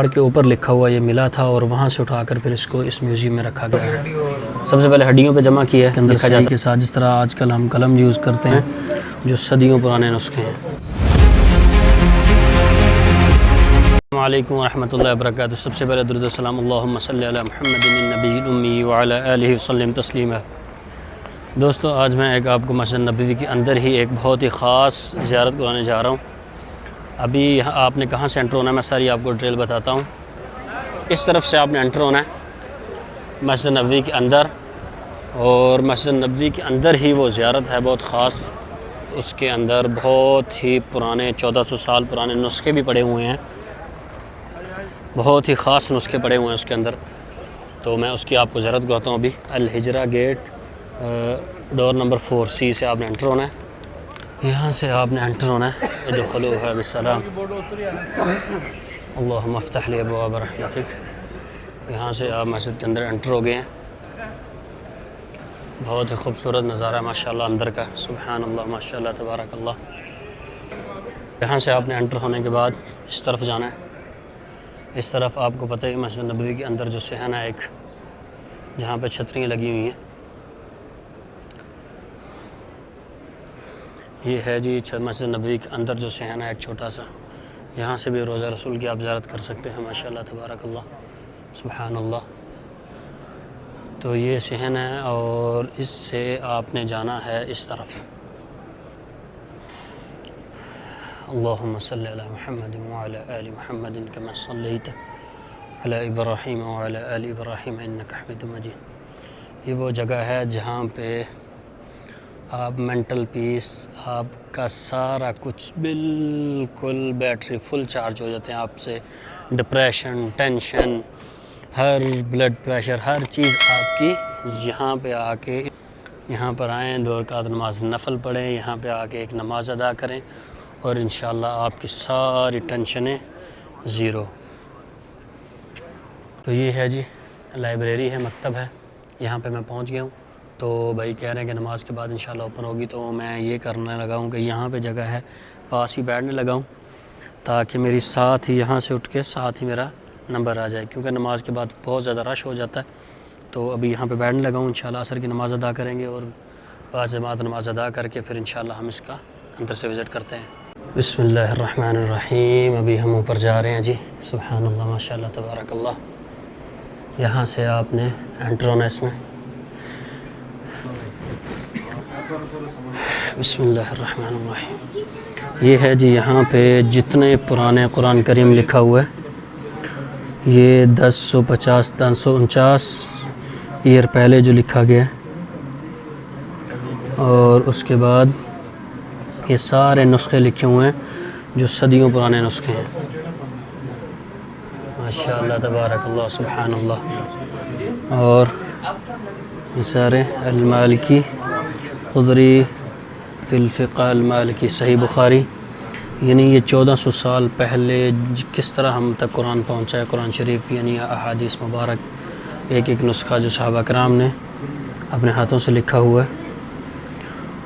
پہاڑ کے اوپر لکھا ہوا یہ ملا تھا اور وہاں سے اٹھا کر پھر اس کو اس میوزیم میں رکھا گیا ہے۔ سب سے پہلے ہڈیوں پہ جمع کیا ہے، اس کے اندر سیاہی کے ساتھ جس طرح آج کل ہم قلم یوز کرتے ہیں جو صدیوں پرانے نسخے ہیں۔ السلام علیکم ورحمۃ اللہ وبرکاتہ۔ سب سے پہلے درود و سلام اللہم صلی علی محمد النبی الامی وعلی آلہ وسلم تسلیما۔ دوستو، آج میں آپ کو مسجد نبوی کے اندر ہی ایک بہت ہی خاص زیارت کرانے جا رہا ہوں۔ ابھی آپ نے کہاں سے انٹر ہونا ہے میں ساری آپ کو ڈیٹیل بتاتا ہوں۔ اس طرف سے آپ نے انٹر ہونا ہے مسجد نبوی کے اندر، اور مسجد نبوی کے اندر ہی وہ زیارت ہے بہت خاص۔ اس کے اندر بہت ہی پرانے 1400 سال پرانے نسخے بھی پڑے ہوئے ہیں، بہت ہی خاص نسخے پڑے ہوئے ہیں اس کے اندر۔ تو میں اس کی آپ کو زیارت کراتا ہوں۔ ابھی الحجرہ گیٹ ڈور نمبر 4C سے آپ نے انٹر ہونا ہے، یہاں سے آپ نے انٹر ہونا ہے۔ ادخلوها بالسلام اللہم افتح لی ابواب رحمتک۔ یہاں سے آپ مسجد کے اندر انٹر ہو گئے ہیں۔ بہت ہی خوبصورت نظارہ ہے ماشاءاللہ اندر کا، سبحان اللہ، ماشاءاللہ، تبارک اللہ۔ یہاں سے آپ نے انٹر ہونے کے بعد اس طرف جانا ہے۔ اس طرف آپ کو پتہ ہے مسجد نبوی کے اندر جو صحن ہے ایک، جہاں پہ چھتریاں لگی ہوئی ہیں، یہ ہے جی مسجد نبوی کے اندر جو صحن ہے ایک چھوٹا سا۔ یہاں سے بھی روضہ رسول کی آپ زیارت کر سکتے ہیں، ماشاءاللہ، تبارک اللہ، سبحان اللہ۔ تو یہ صحن ہے اور اس سے آپ نے جانا ہے اس طرف۔ اللہم صلی علی محمد وعلی آل محمد کما صلیت علی ابراہیم وعلی آل ابراہیم انک حمید مجید۔ یہ وہ جگہ ہے جہاں پہ آپ مینٹل پیس، آپ کا سارا کچھ بالکل بیٹری فل چارج ہو جاتے ہیں، آپ سے ڈپریشن، ٹینشن، ہر بلڈ پریشر، ہر چیز آپ کی یہاں پہ آ کے، یہاں پر آئیں، 2 رکعت نماز نفل پڑھیں، یہاں پہ آ کے ایک نماز ادا کریں، اور انشاءاللہ آپ کی ساری ٹینشنیں زیرو۔ تو یہ ہے جی لائبریری ہے، مکتب ہے، یہاں پہ میں پہنچ گیا ہوں۔ تو بھائی کہہ رہے ہیں کہ نماز کے بعد انشاءاللہ اوپن ہوگی، تو میں یہ کرنے لگا ہوں کہ یہاں پہ جگہ ہے، پاس ہی بیٹھنے لگا ہوں، تاکہ میری ساتھ ہی یہاں سے اٹھ کے ساتھ ہی میرا نمبر آ جائے، کیونکہ نماز کے بعد بہت زیادہ رش ہو جاتا ہے۔ تو ابھی یہاں پہ بیٹھنے لگا ہوں، انشاءاللہ عصر کی نماز ادا کریں گے، اور بعد جماعت نماز ادا کر کے پھر انشاءاللہ ہم اس کا اندر سے وزٹ کرتے ہیں۔ بسم اللہ الرحمن الرحیم۔ ابھی ہم اوپر جا رہے ہیں جی، سبحان اللہ، ماشاءاللہ، تبارک اللہ۔ یہاں سے آپ نے انٹر ہونا اس میں۔ بسم اللہ الرحمن الرحیم۔ یہ ہے جی یہاں پہ جتنے پرانے قرآن کریم لکھا ہوا ہے، یہ 1050-1049 ایئر پہلے جو لکھا گیا ہے، اور اس کے بعد یہ سارے نسخے لکھے ہوئے ہیں جو صدیوں پرانے نسخے ہیں، ماشاءاللہ، تبارک اللہ، سبحان اللہ۔ اور یہ سارے المالکی خضری فی الفقہ المالکی، صحیح بخاری، یعنی یہ 1400 سال پہلے کس طرح ہم تک قرآن پہنچا ہے، قرآن شریف، یعنی احادیث مبارک، ایک نسخہ جو صحابہ کرام نے اپنے ہاتھوں سے لکھا ہوا ہے،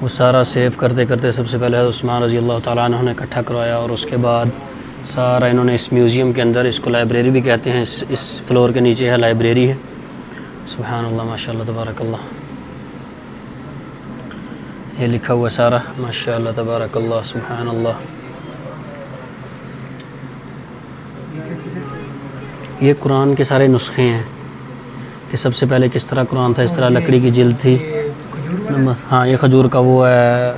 وہ سارا سیو کرتے کرتے سب سے پہلے عثمان رضی اللہ تعالیٰ عنہ نے اکٹھا کروایا، اور اس کے بعد سارا انہوں نے اس میوزیم کے اندر، اس کو لائبریری بھی کہتے ہیں، اس فلور کے نیچے ہے لائبریری ہے، سبحان اللہ، ماشاءاللہ، تبارک اللہ۔ یہ لکھا ہوا سارا، ماشاءاللہ، تبارک اللہ، سبحان اللہ۔ یہ قرآن کے سارے نسخے ہیں کہ سب سے پہلے کس طرح قرآن تھا، اس طرح لکڑی کی جلد تھی، ہاں یہ کھجور کا وہ ہے،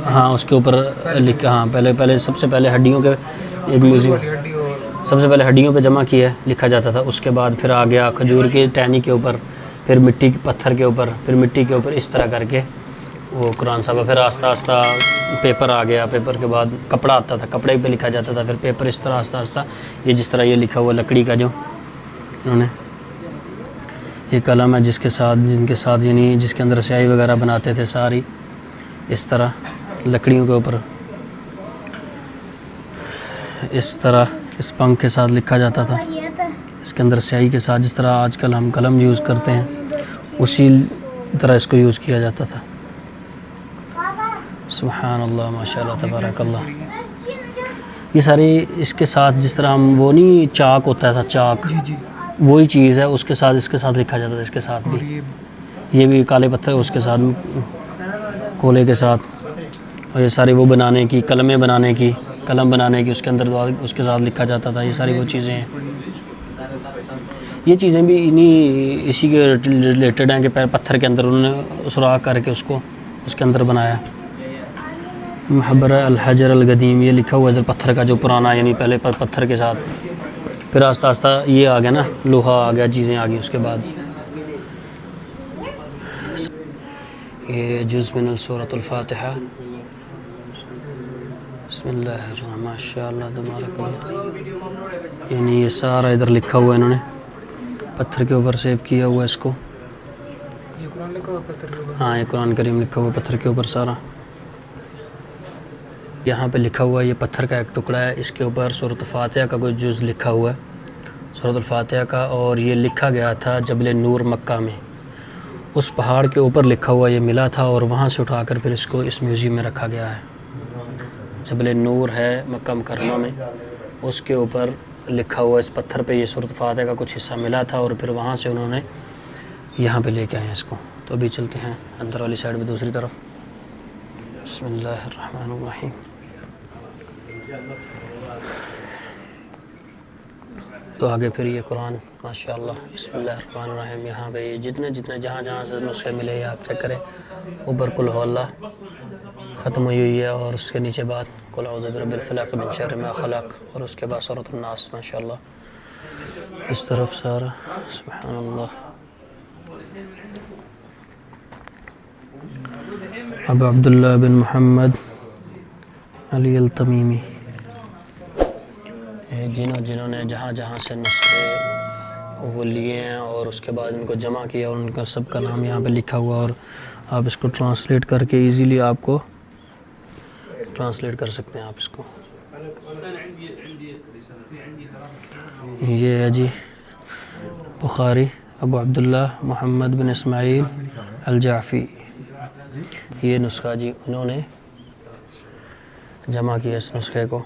ہاں اس کے اوپر لکھا، ہاں پہلے سب سے پہلے ہڈیوں کے ایک میوزیم، سب سے پہلے ہڈیوں پہ جمع کیا لکھا جاتا تھا، اس کے بعد پھر آ گیا کھجور کی ٹہنی کے اوپر، پھر مٹی کے پتھر کے اوپر، پھر مٹی کے اوپر، اس طرح کر کے وہ قرآن صاحب، پھر آہستہ آہستہ پیپر آ گیا، پیپر کے بعد کپڑا آتا تھا، کپڑے پہ لکھا جاتا تھا، پھر پیپر، اس طرح آہستہ آہستہ یہ جس طرح یہ لکھا ہوا لکڑی کا جو انہوں نے یہ قلم ہے جن کے ساتھ یعنی جس کے اندر سیاہی وغیرہ بناتے تھے، ساری اس طرح لکڑیوں کے اوپر اس طرح اس پنکھ کے ساتھ لکھا جاتا تھا، اس کے اندر سیاہی کے ساتھ، جس طرح آج کل ہم قلم یوز کرتے ہیں اسی طرح اس کو یوز کیا جاتا تھا، سبحان اللہ، ماشاءاللہ، تبارک اللہ۔ یہ سارے اس کے ساتھ جس طرح ہم وہ نہیں چاک ہوتا تھا چاک، جی جی، وہی چیز ہے اس کے ساتھ لکھا جاتا تھا، اس کے ساتھ اور بھی یہ بھی کالے پتھر اس کے ساتھ کولے کے ساتھ، اور یہ ساری وہ بنانے کی قلمیں بنانے کی قلم بنانے کی اس کے اندر اس کے ساتھ لکھا جاتا تھا، یہ ساری وہ چیزیں ہیں۔ یہ چیزیں بھی اسی کے ریلیٹڈ ہیں کہ پتھر کے اندر انہوں نے سوراخ کر کے اس کے اندر بنایا۔ محبر الحجر القدیم، یہ لکھا ہوا ہے ادھر پتھر کا جو پرانا، یعنی پہلے پتھر کے ساتھ، پھر آہستہ آہستہ یہ آ گیا نا، لوہا آ گیا، چیزیں آ گئی اس کے بعد۔ یہ جز من سورۃ الفاتحہ، بسم اللہ الرحمن، ماشاء اللہ تبارک اللہ، یعنی یہ سارا ادھر لکھا ہوا ہے، انہوں نے پتھر کے اوپر سیو کیا ہوا ہے اس کو۔ یہ قرآن لکھا ہوا پتھر کے اوپر؟ ہاں، یہ قرآن کریم لکھا ہوا پتھر کے اوپر سارا۔ یہاں پہ لکھا ہوا ہے، یہ پتھر کا ایک ٹکڑا ہے، اس کے اوپر سورۃ الفاتحہ کا کوئی جز لکھا ہوا ہے، سورۃ الفاتحہ کا، اور یہ لکھا گیا تھا جبل نور مکہ میں، اس پہاڑ کے اوپر لکھا ہوا یہ ملا تھا، اور وہاں سے اٹھا کر پھر اس کو اس میوزیم میں رکھا گیا ہے۔ جبل نور ہے مکہ مکرمہ میں، اس کے اوپر لکھا ہوا اس پتھر پہ یہ سورۃ الفاتحہ کا کچھ حصہ ملا تھا، اور پھر وہاں سے انہوں نے یہاں پہ لے کے آئے ہیں اس کو۔ تو ابھی چلتے ہیں اندر والی سائڈ میں دوسری طرف۔ بسم اللہ الرحمن الرحیم۔ تو آگے پھر یہ قرآن، ماشاءاللہ، بسم اللہ الرحمن الرحیم، یہاں پہ جتنے جہاں سے نسخے ملے آپ چیک کریں، اوپر قل هو اللہ ختم ہوئی ہے، اور اس کے نیچے بعد قل اعوذ برب الفلق من شر ما خلق، اور اس کے بعد سورۃ الناس، ماشاءاللہ اس طرف سارا، سبحان اللہ۔ ابو عبداللہ بن محمد علی التمیمی، جنہوں نے جہاں سے نسخے وہ لیے ہیں اور اس کے بعد ان کو جمع کیا، اور ان کا سب کا نام یہاں پہ لکھا ہوا، اور آپ اس کو ٹرانسلیٹ کر کے ایزیلی آپ کو ٹرانسلیٹ کر سکتے ہیں آپ اس کو۔ یہ ہے جی بخاری، ابو عبداللہ محمد بن اسماعیل الجعفی، یہ نسخہ جی انہوں نے جمع کیا اس نسخے کو،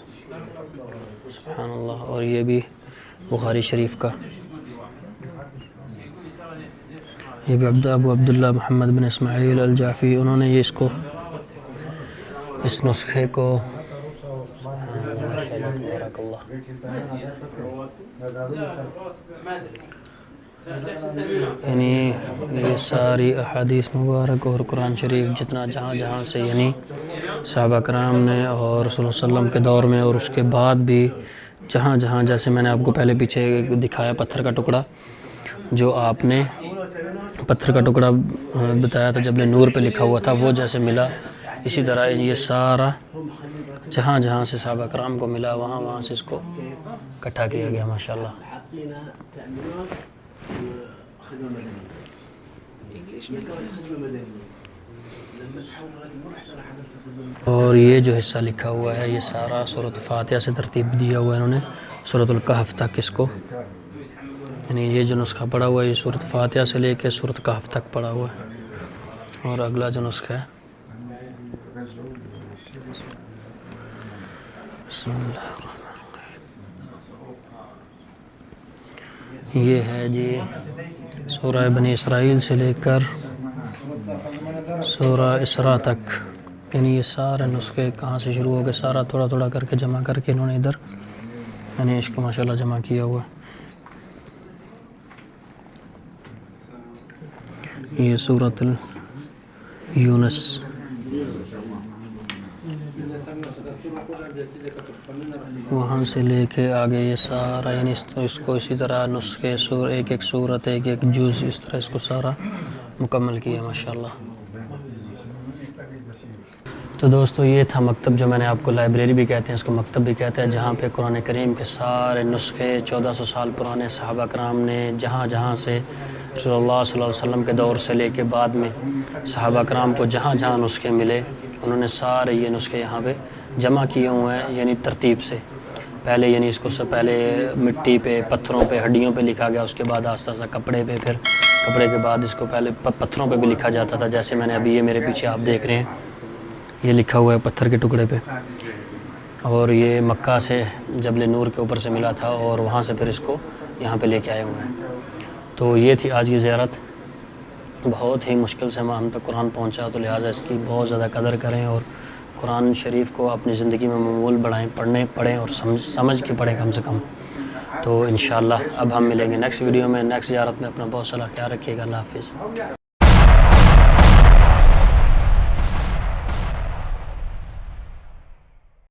سبحان اللہ۔ اور یہ بھی بخاری شریف کا، یہ بھی ابو عبداللہ محمد بن اسماعیل الجعفی، انہوں نے یہ اس نسخے کو، تبارک اللہ، یعنی یہ ساری احادیث مبارک اور قرآن شریف جتنا جہاں سے، یعنی صحابہ کرام نے اور صلی اللہ علیہ وسلم کے دور میں اور اس کے بعد بھی جہاں جیسے میں نے آپ کو پہلے پیچھے دکھایا پتھر کا ٹکڑا، جو آپ نے پتھر کا ٹکڑا بتایا تھا جبل نور پہ لکھا ہوا تھا، وہ جیسے ملا، اسی طرح یہ سارا جہاں سے صحابہ کرام کو ملا، وہاں سے اس کو اکٹھا کیا گیا، ماشاءاللہ۔ اور یہ جو حصہ لکھا ہوا ہے یہ سارا سورۃ فاتحہ سے ترتیب دیا ہوا ہے انہوں نے، سورۃ الکہف تک اس کو، یعنی یہ جو نسخہ پڑا ہوا ہے یہ سورۃ فاتحہ سے لے کے سورۃ کہف تک پڑا ہوا ہے۔ اور اگلا جو نسخہ ہے، بسم اللہ الرحمن الرحیم، یہ ہے جی سورہ بنی اسرائیل سے لے کر سورہ اسراء تک، یعنی یہ سارے نسخے کہاں سے شروع ہو گئے، سارا تھوڑا کر کے جمع کر کے انہوں نے ادھر، یعنی اس کو ماشاءاللہ جمع کیا ہوا ہے۔ یہ سورۃ یونس، وہاں سے لے کے آگے یہ سارا، یعنی اس کو اسی طرح نسخے ایک سورت ایک جز، اس طرح اس کو سارا مکمل کیا، ماشاءاللہ۔ تو دوستو یہ تھا مکتب، جو میں نے آپ کو لائبریری بھی کہتے ہیں، اس کو مکتب بھی کہتے ہیں، جہاں پہ قرآن کریم کے سارے نسخے 1400 سال پرانے صحابہ کرام نے جہاں سے رسول اللہ صلی اللہ علیہ وسلم کے دور سے لے کے بعد میں صحابہ کرام کو جہاں نسخے ملے، انہوں نے سارے یہ نسخے یہاں پہ جمع کیے ہوئے ہیں، یعنی ترتیب سے، پہلے یعنی اس کو پہلے مٹی پہ، پتھروں پہ، ہڈیوں پہ لکھا گیا، اس کے بعد آہستہ آہستہ کپڑے پہ، پھر کپڑے کے بعد اس کو پہلے پتھروں پہ بھی لکھا جاتا تھا، جیسے میں نے ابھی یہ میرے پیچھے آپ دیکھ رہے ہیں، یہ لکھا ہوا ہے پتھر کے ٹکڑے پہ۔ اور یہ مکہ سے جبل نور کے اوپر سے ملا تھا اور وہاں سے پھر اس کو یہاں پہ لے کے آئے ہوئے ہیں. تو یہ تھی آج کی زیارت. بہت ہی مشکل سے ہم تک قرآن پہنچا، تو لہٰذا اس کی بہت زیادہ قدر کریں اور قرآن شریف کو اپنی زندگی میں معمول بڑھائیں، پڑھیں اور سمجھ کے پڑھیں کم سے کم. تو انشاءاللہ اب ہم ملیں گے نیکسٹ ویڈیو میں، نیکسٹ زیارت میں. اپنا بہت سارا خیال رکھیے گا. اللہ حافظ.